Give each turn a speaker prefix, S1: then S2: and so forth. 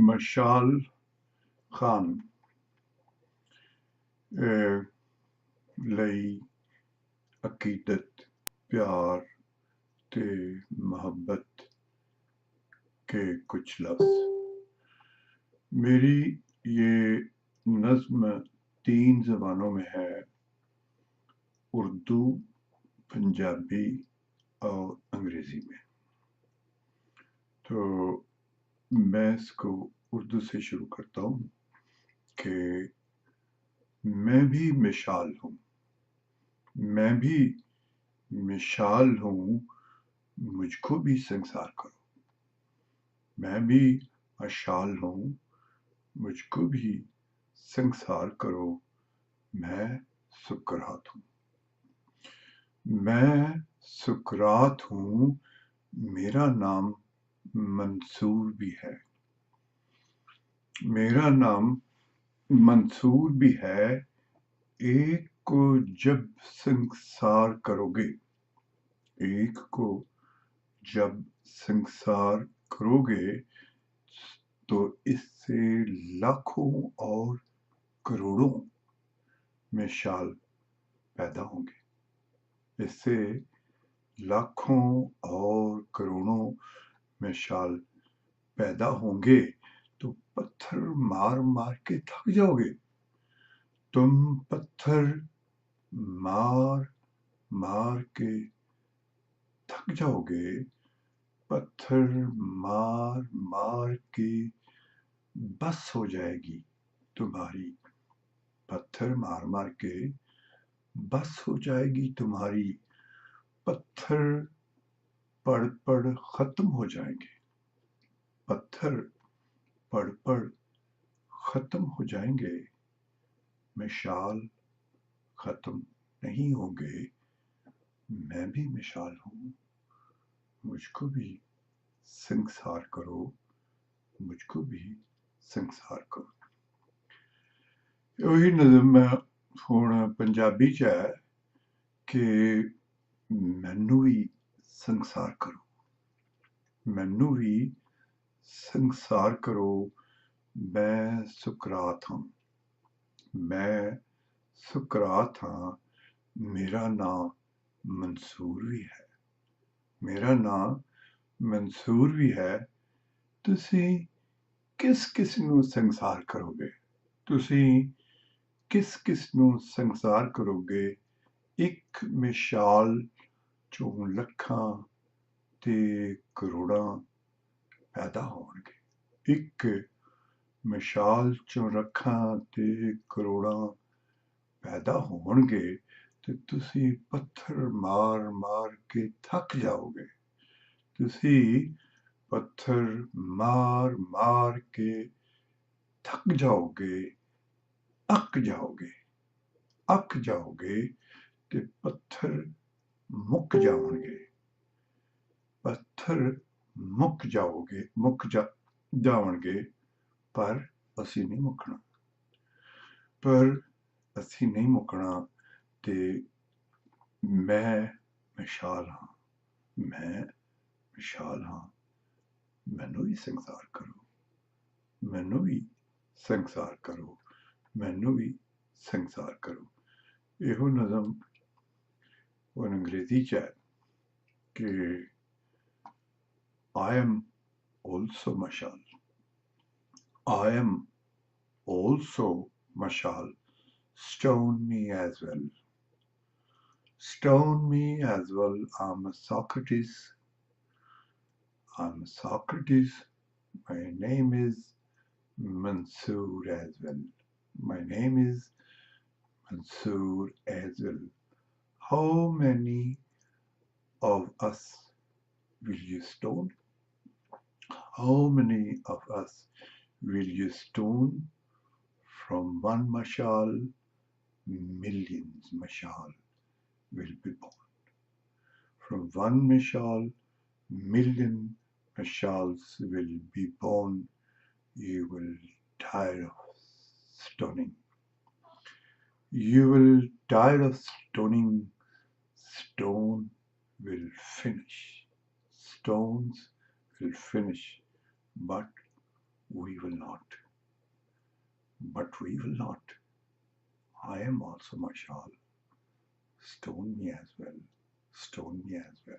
S1: مشال خان ਲਈ عقیدت پیار تے محبت کے کچھ لفظ. میری یہ نظم 3 زبانوں میں ہے: اردو، پنجابی اور انگریزی میں. تو میں اس کو اردو سے شروع کرتا ہوں کہ میں بھی مشال ہوں، میں بھی مشال ہوں، مجھ کو بھی سنسار کرو. میں بھی مشال ہوں، مجھ کو بھی سنسار کرو، میں سکرات ہوں. میں سکرات ہوں، میرا نام منصور بھی ہے، میرا نام منصور بھی ہے. ایک کو جب سنسار کرو گے، ایک کو جب سنسار کرو گے تو اس سے لاکھوں اور کروڑوں مشال پیدا ہوں گے. اس سے لاکھوں اور کروڑوں مشال پیدا ہوں گے تو پتھر مار مار کے تھک جاؤ گے. تم پتھر مار مار کے تھک جاؤ گے، پتھر مار مار کے بس ہو جائے گی تمہاری، پتھر مار مار کے بس ہو جائے گی تمہاری. پتھر پڑھ پڑھ ختم ہو جائیں گے، پتھر پڑھ پڑھ ختم ہو جائیں گے، مشال ختم نہیں ہوں گے. میں بھی مشال ہوں، مجھ کو بھی سنسار کرو، مجھ کو بھی سنسار کرو. وہی نظم میں ہوں پنجابی چ ہے کہ مینوں بھی سنسار کرو، مینوں بھی سنسار کرو، میں سکرات ہوں، میں سکرات ہاں، میرا نام منصور بھی ہے، میرا نام منصور بھی ہے. تسی کس کس نو سنسار کرو گے، تسی کس کس نو سنسار کرو گے. ایک مشال چوں لکھاں تے کروڑاں پیدا ہون گے. ایک مشال چوں لکھاں تے کروڑاں پیدا ہون گے تے تسی پتھر مار مار کے تھک جاؤ گے. تسی پتھر مار مار کے تھک جاؤ گے، اک جاؤ گے، اک جاؤ گے تے پتھر مک جاؤ گے، پتھر مک جاؤ گے، جاؤ گے. پر اسی نہیں مکنا، پر اسی نہیں مکنا. تے میں مشال ہاں، میں مشال ہاں، مینوں بھی سنسار کرو، مینوں بھی سنسار کرو، مینوں بھی سنسار کرو. ਇਹੋ ਨਜ਼ਮ ਉਹ ਅੰਗਰੇਜ਼ੀ ਚ ਹੈ کہ I am also Mashal, I am also Mashal, stone me as well, stone me as well. I'm a Socrates, I'm a Socrates, my name is Mansoor as well, my name is Mansoor as well. How many of us will you stone? How many of us will you stone? From one mashal, millions mashal will be born. From one mashal, million mashals will be born. You will tire of stoning. You will tire of stoning. Stone will finish. Stones will finish. But We will not. But we will not. I am also Mashal. Stone me as well. Stone me as well.